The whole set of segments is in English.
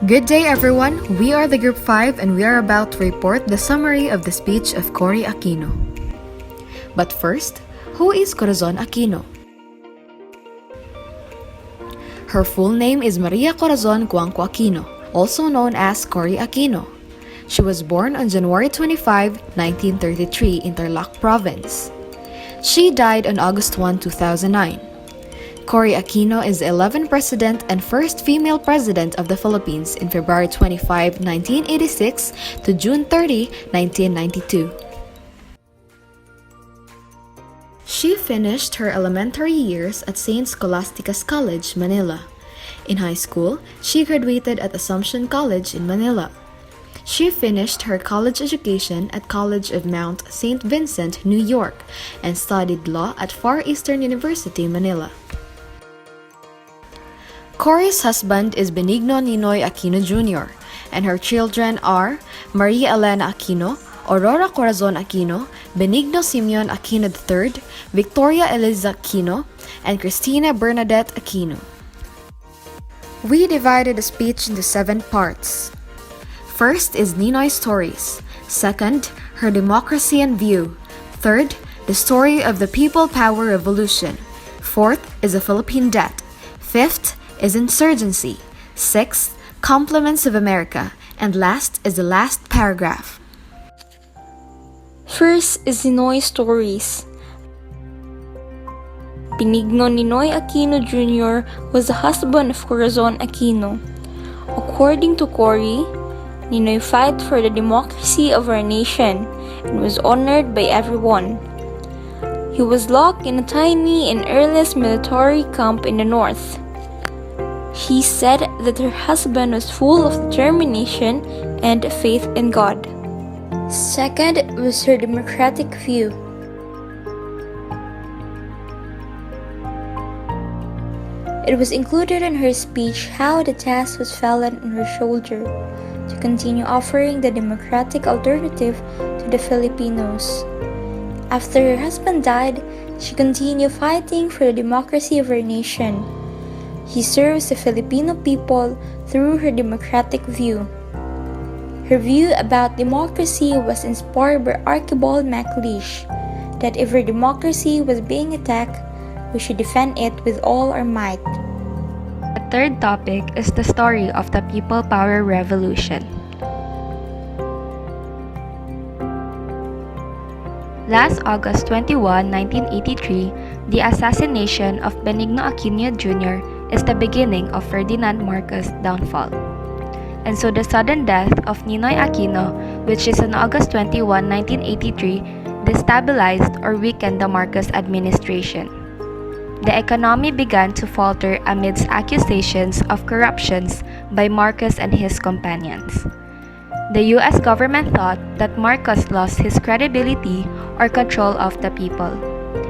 Good day, everyone. We are the Group 5 and we are about to report the summary of the speech of Cory Aquino. But first, who is Corazon Aquino? Her full name is Maria Corazon Cuanco Aquino, also known as Cory Aquino. She was born on January 25, 1933 in Tarlac Province. She died on August 1, 2009. Cory Aquino is the 11th president and first female president of the Philippines in February 25, 1986 to June 30, 1992. She finished her elementary years at St. Scholastica's College, Manila. In high school, she graduated at Assumption College in Manila. She finished her college education at College of Mount St. Vincent, New York, and studied law at Far Eastern University, Manila. Cory's husband is Benigno Ninoy Aquino Jr., and her children are Maria Elena Aquino, Aurora Corazon Aquino, Benigno Simeon Aquino III, Victoria Eliza Aquino, and Cristina Bernadette Aquino. We divided the speech into 7 parts. First is Ninoy's stories. Second, her democracy and view. Third, the story of the People Power Revolution. Fourth is the Philippine debt. Fifth is Insurgency. Sixth, Compliments of America. And last is the last paragraph. First is Ninoy's stories. Benigno Ninoy Aquino Jr. was the husband of Corazon Aquino. According to Cory, Ninoy fought for the democracy of our nation and was honored by everyone. He was locked in a tiny and airless military camp in the north. She said that her husband was full of determination and faith in God. Second was her democratic view. It was included in her speech how the task was fallen on her shoulder to continue offering the democratic alternative to the Filipinos. After her husband died, she continued fighting for the democracy of her nation. She serves the Filipino people through her democratic view. Her view about democracy was inspired by Archibald MacLeish, that if our democracy was being attacked, we should defend it with all our might. The third topic is the story of the People Power Revolution. Last August 21, 1983, the assassination of Benigno Aquino Jr. is the beginning of Ferdinand Marcos' downfall. And so the sudden death of Ninoy Aquino, which is on August 21, 1983, destabilized or weakened the Marcos administration. The economy began to falter amidst accusations of corruptions by Marcos and his companions. The US government thought that Marcos lost his credibility or control of the people,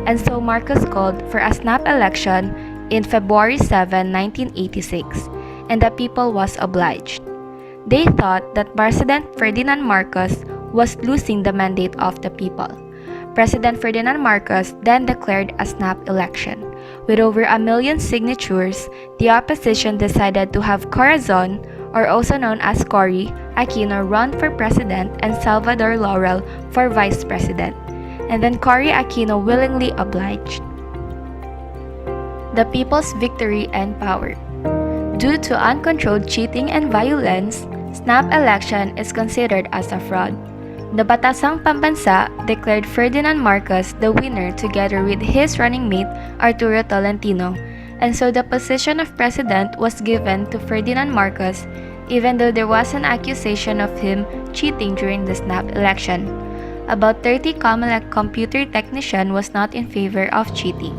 and so Marcos called for a snap election in February 7, 1986, and the people was obliged. They thought that President Ferdinand Marcos was losing the mandate of the people. President Ferdinand Marcos then declared a snap election. With over 1 million signatures, the opposition decided to have Corazon, or also known as Cory, Aquino run for president and Salvador Laurel for vice president, and then Cory Aquino willingly obliged. The people's victory and power. Due to uncontrolled cheating and violence, snap election is considered as a fraud. The Batasang Pambansa declared Ferdinand Marcos the winner together with his running mate Arturo Tolentino, and so the position of president was given to Ferdinand Marcos, even though there was an accusation of him cheating during the snap election. About 30 Comelec computer technician was not in favor of cheating.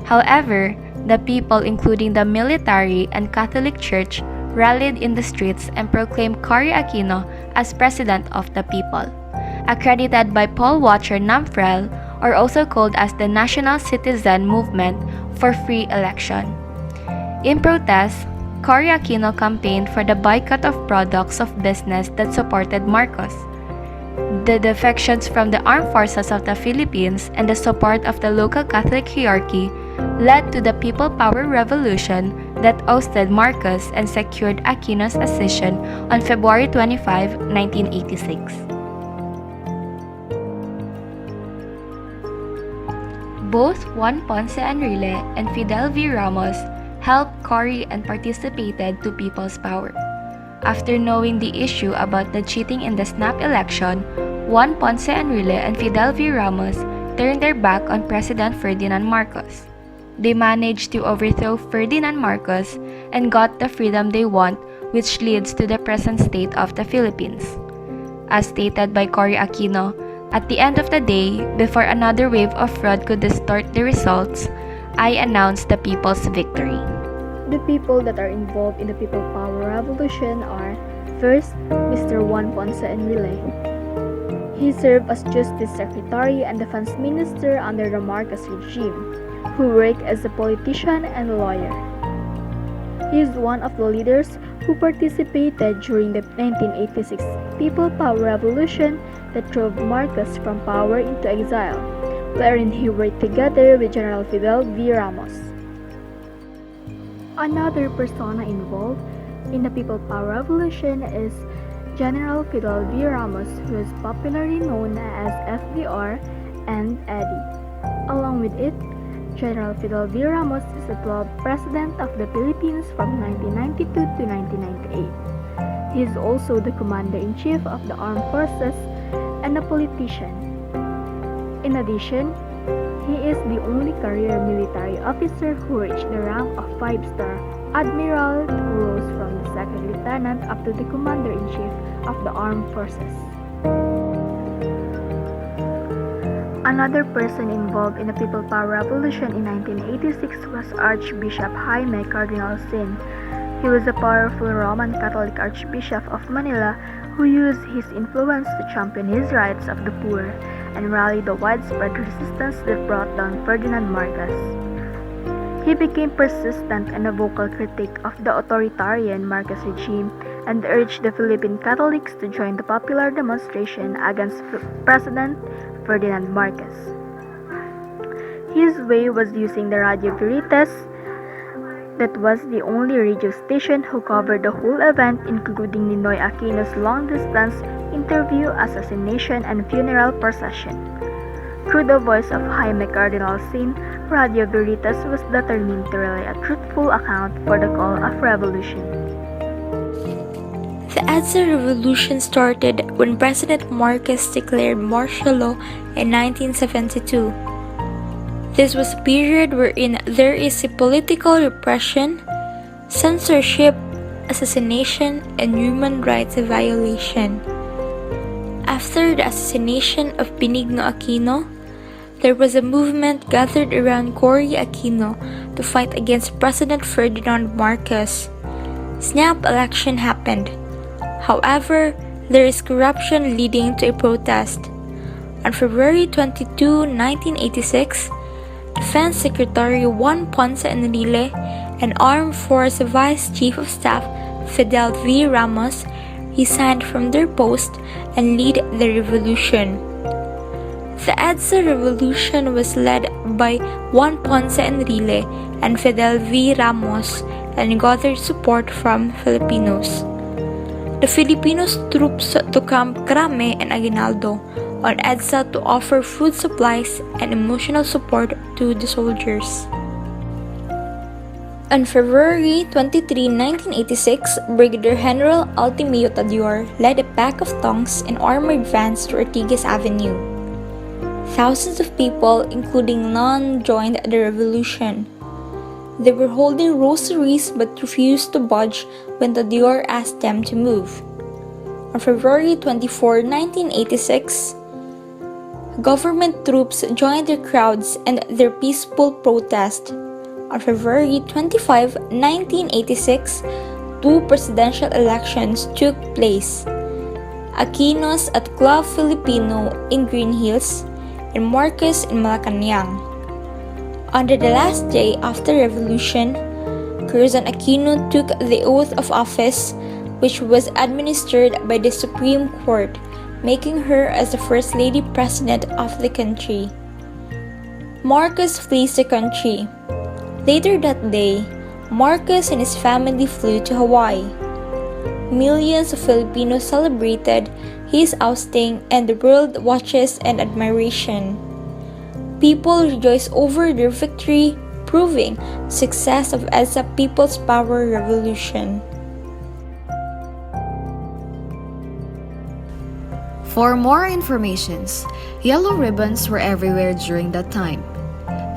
However, the people, including the military and Catholic Church, rallied in the streets and proclaimed Cory Aquino as president of the people. Accredited by Paul Watcher Namfrel, or also called as the National Citizen Movement for Free Election. In protest, Cory Aquino campaigned for the boycott of products of business that supported Marcos. The defections from the armed forces of the Philippines and the support of the local Catholic hierarchy led to the People Power Revolution that ousted Marcos and secured Aquino's accession on February 25, 1986. Both Juan Ponce Enrile and Fidel V. Ramos helped Cory and participated to People's Power. After knowing the issue about the cheating in the snap election, Juan Ponce Enrile and Fidel V. Ramos turned their back on President Ferdinand Marcos. They managed to overthrow Ferdinand Marcos and got the freedom they want, which leads to the present state of the Philippines. As stated by Cory Aquino, at the end of the day, before another wave of fraud could distort the results, I announced the people's victory. The people that are involved in the People Power Revolution are, first, Mr. Juan Ponce Enrile. He served as Justice Secretary and Defense Minister under the Marcos regime, who worked as a politician and lawyer. He is one of the leaders who participated during the 1986 People Power Revolution that drove Marcos from power into exile, wherein he worked together with General Fidel V. Ramos. Another persona involved in the People Power Revolution is General Fidel V. Ramos, who is popularly known as FVR and Eddie. Along with it, General Fidel V. Ramos is the 12th President of the Philippines from 1992 to 1998. He is also the Commander-in-Chief of the Armed Forces and a politician. In addition, he is the only career military officer who reached the rank of 5-star Admiral who rose from the second lieutenant up to the Commander-in-Chief of the Armed Forces. Another person involved in the People Power Revolution in 1986 was Archbishop Jaime Cardinal Sin. He was a powerful Roman Catholic Archbishop of Manila who used his influence to champion his rights of the poor and rally the widespread resistance that brought down Ferdinand Marcos. He became persistent and a vocal critic of the authoritarian Marcos regime and urged the Philippine Catholics to join the popular demonstration against President Ferdinand Marcos. His way was using the Radio Veritas, that was the only radio station who covered the whole event, including Ninoy Aquino's long-distance interview, assassination, and funeral procession. Through the voice of Jaime Cardinal Sin, Radio Veritas was determined to relay a truthful account for the call of revolution. The EDSA revolution started when President Marcos declared martial law in 1972. This was a period wherein there is a political repression, censorship, assassination, and human rights violation. After the assassination of Benigno Aquino, there was a movement gathered around Cory Aquino to fight against President Ferdinand Marcos. Snap election happened. However, there is corruption leading to a protest. On February 22, 1986, Defense Secretary Juan Ponce Enrile and Armed Force Vice Chief of Staff Fidel V. Ramos resigned from their post and led the revolution. The EDSA revolution was led by Juan Ponce Enrile and Fidel V. Ramos and gathered support from Filipinos. The Filipinos troops to Camp Crame and Aguinaldo on EDSA to offer food supplies and emotional support to the soldiers. On February 23, 1986, Brigadier General Altimio Tadior led a pack of tanks and armored vans to Ortigas Avenue. Thousands of people, including none, joined the revolution. They were holding rosaries but refused to budge when Tadior asked them to move. On February 24, 1986, government troops joined their crowds and their peaceful protest. On February 25, 1986, two presidential elections took place. Aquino's at Club Filipino in Green Hills and Marcos in Malacanang. On the last day after revolution, Corazon Aquino took the oath of office, which was administered by the Supreme Court, making her as the First Lady President of the country. Marcos flees the country. Later that day, Marcos and his family flew to Hawaii. Millions of Filipinos celebrated his ousting, and the world watches in admiration. People rejoice over their victory, proving the success of EDSA People's Power Revolution. For more informations, yellow ribbons were everywhere during that time.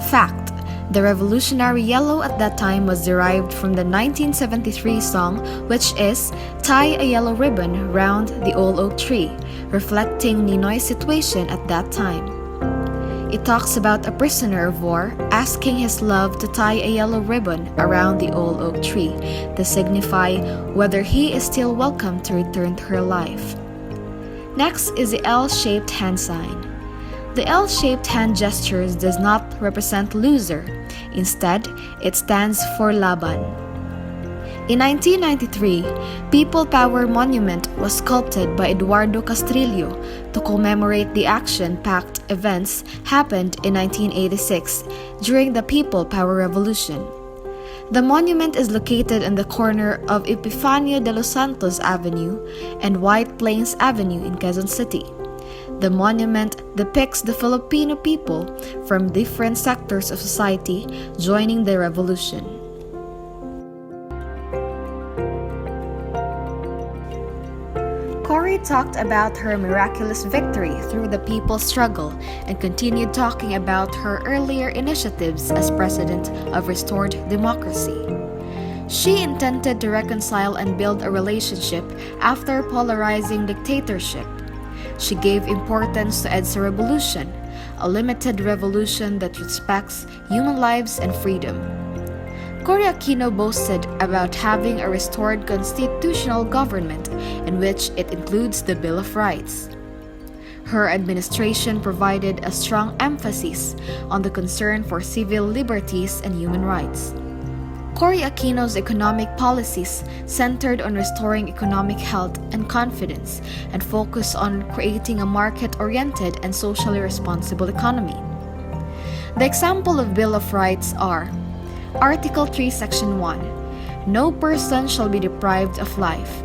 Fact: the revolutionary yellow at that time was derived from the 1973 song, which is "Tie a Yellow Ribbon Round the Old Oak Tree," reflecting Ninoy's situation at that time. It talks about a prisoner of war asking his love to tie a yellow ribbon around the old oak tree to signify whether he is still welcome to return to her life. Next is the L-shaped hand sign. The L-shaped hand gestures does not represent loser. Instead, it stands for laban. In 1993, People Power Monument was sculpted by Eduardo Castrillo to commemorate the action-packed events happened in 1986 during the People Power Revolution. The monument is located in the corner of Epifanio de los Santos Avenue and White Plains Avenue in Quezon City. The monument depicts the Filipino people from different sectors of society joining the revolution. Cory talked about her miraculous victory through the people's struggle and continued talking about her earlier initiatives as president of Restored Democracy. She intended to reconcile and build a relationship after polarizing dictatorship. She gave importance to EDSA Revolution, a limited revolution that respects human lives and freedom. Cory Aquino boasted about having a restored constitutional government in which it includes the Bill of Rights. Her administration provided a strong emphasis on the concern for civil liberties and human rights. Cory Aquino's economic policies centered on restoring economic health and confidence and focused on creating a market-oriented and socially responsible economy. The example of Bill of Rights are Article 3, Section 1. No person shall be deprived of life,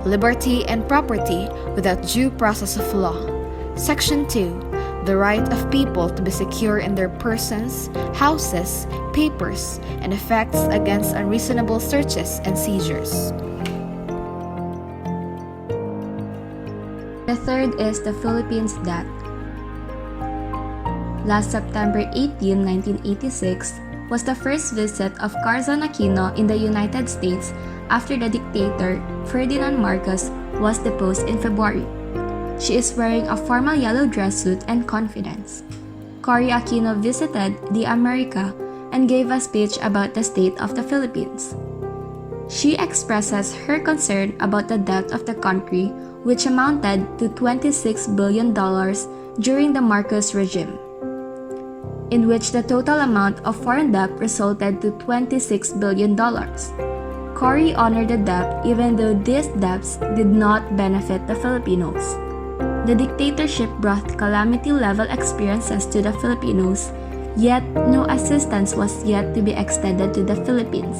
liberty, and property without due process of law. Section 2. The right of people to be secure in their persons, houses, papers, and effects against unreasonable searches and seizures. The third is the Philippines debt. Last September 18, 1986, was the first visit of Corazon Aquino in the United States after the dictator Ferdinand Marcos was deposed in February. She is wearing a formal yellow dress suit and confidence. Cory Aquino visited the America and gave a speech about the state of the Philippines. She expresses her concern about the debt of the country, which amounted to $26 billion during the Marcos regime, in which the total amount of foreign debt resulted to $26 billion. Cory honored the debt even though these debts did not benefit the Filipinos. The dictatorship brought calamity-level experiences to the Filipinos, yet no assistance was yet to be extended to the Philippines.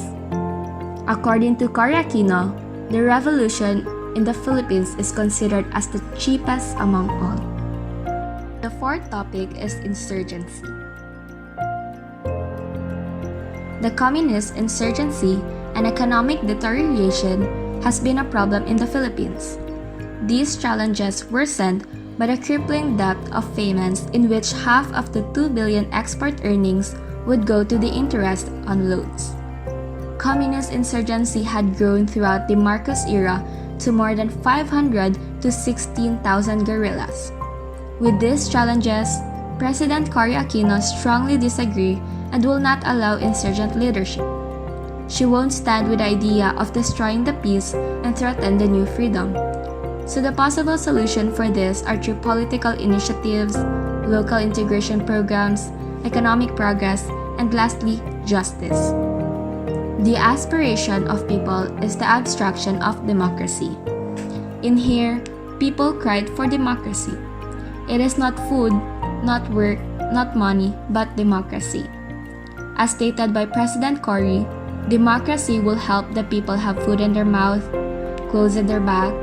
According to Cory Aquino, the revolution in the Philippines is considered as the cheapest among all. The fourth topic is insurgency. The communist insurgency and economic deterioration has been a problem in the Philippines. These challenges worsened by the crippling debt of payments in which half of the $2 billion export earnings would go to the interest on loans. Communist insurgency had grown throughout the Marcos era to more than 500 to 16,000 guerrillas. With these challenges, President Cory Aquino strongly disagrees and will not allow insurgent leadership. She won't stand with the idea of destroying the peace and threaten the new freedom. So the possible solution for this are through political initiatives, local integration programs, economic progress, and lastly, justice. The aspiration of people is the abstraction of democracy. In here, people cried for democracy. It is not food, not work, not money, but democracy. As stated by President Cory, Democracy will help the people have food in their mouth, clothes in their back,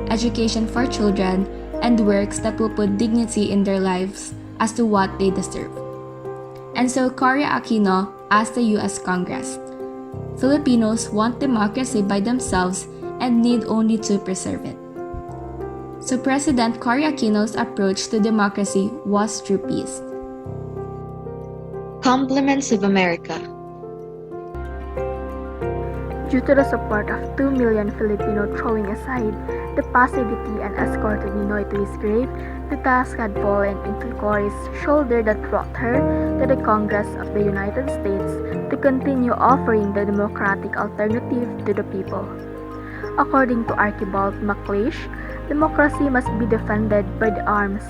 education for children, and works that will put dignity in their lives as to what they deserve. And so Cory Aquino asked the US Congress, Filipinos want democracy by themselves and need only to preserve it. So President Cory Aquino's approach to democracy was through peace. Compliments of America. Due to the support of 2 million Filipino throwing aside the passivity and escorted Ninoy to his grave, the task had fallen into Cory's shoulder that brought her to the Congress of the United States to continue offering the democratic alternative to the people. According to Archibald MacLeish, democracy must be defended by the arms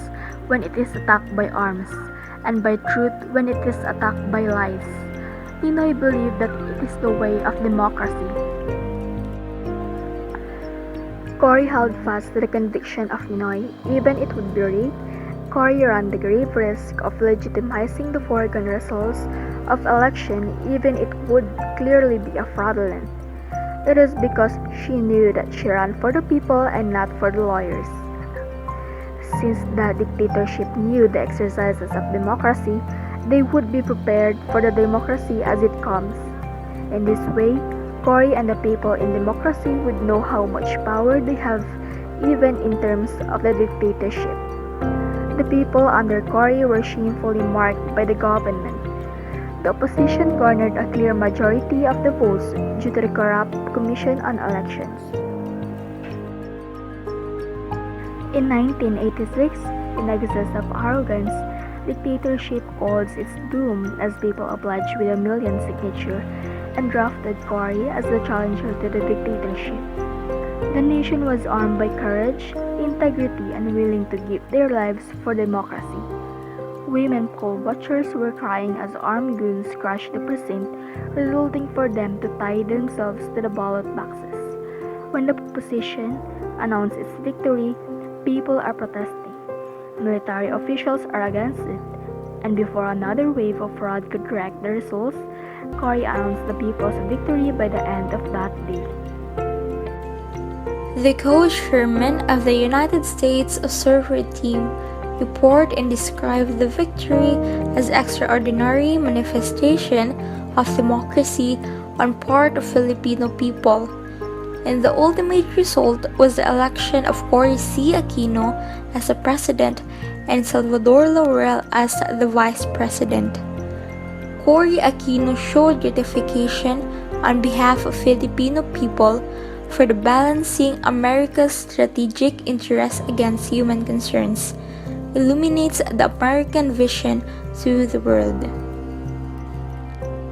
when it is attacked by arms, and by truth when it is attacked by lies. Ninoy believed that it is the way of democracy. Cory held fast to the conviction of Ninoy, even it would be rigged. Cory ran the grave risk of legitimizing the foregone results of election, even it would clearly be a fraudulent. It is because she knew that she ran for the people and not for the lawyers. Since the dictatorship knew the exercises of democracy, they would be prepared for the democracy as it comes. In this way, Cory and the people in democracy would know how much power they have, even in terms of the dictatorship. The people under Cory were shamefully marked by the government. The opposition garnered a clear majority of the votes due to the corrupt Commission on Elections. In 1986, in excess of arrogance, dictatorship calls its doom as people obliged with 1 million signature and drafted Cory as the challenger to the dictatorship. The nation was armed by courage, integrity, and willing to give their lives for democracy. Women poll watchers were crying as armed goons crushed the precinct, resulting for them to tie themselves to the ballot boxes. When the opposition announced its victory, people are protesting. Military officials are against it, and before another wave of fraud could correct the results, Cory announced the people's victory by the end of that day. The co-chairman of the United States Observer Team report and described the victory as extraordinary manifestation of democracy on part of Filipino people. And the ultimate result was the election of Cory C. Aquino as the president and Salvador Laurel as the vice president. Cory Aquino showed gratification on behalf of Filipino people for the balancing America's strategic interests against human concerns, illuminates the American vision to the world.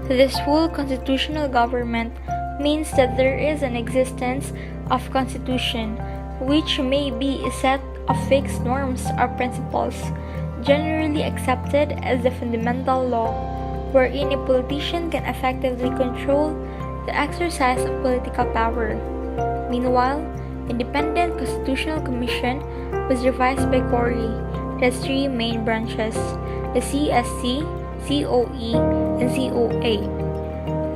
This full constitutional government means that there is an existence of constitution, which may be a set of fixed norms or principles, generally accepted as the fundamental law, wherein a politician can effectively control the exercise of political power. Meanwhile, Independent Constitutional Commission was revised by Cory. It has three main branches, the CSC, COE, and COA.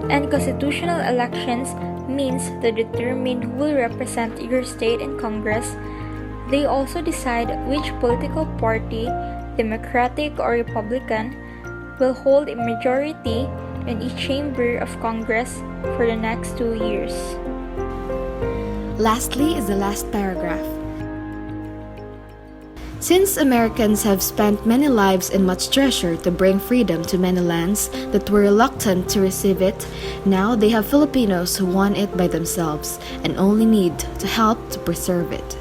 And constitutional elections means to determine who will represent your state in Congress. They also decide which political party, Democratic or Republican, will hold a majority in each chamber of Congress for the next 2 years. Lastly is the last paragraph. Since Americans have spent many lives and much treasure to bring freedom to many lands that were reluctant to receive it, now they have Filipinos who want it by themselves and only need to help to preserve it.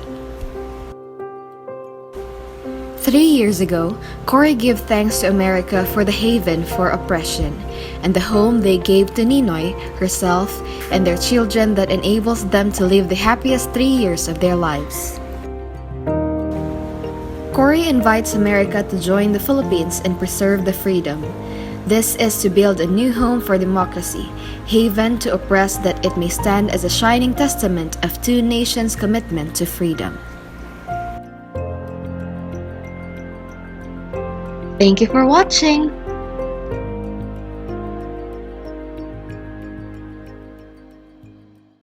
3 years ago, Cory gave thanks to America for the haven for oppression and the home they gave to Ninoy, herself, and their children that enables them to live the happiest 3 years of their lives. Cory invites America to join the Philippines and preserve the freedom. This is to build a new home for democracy, haven to oppress that it may stand as a shining testament of two nations' commitment to freedom. Thank you for watching!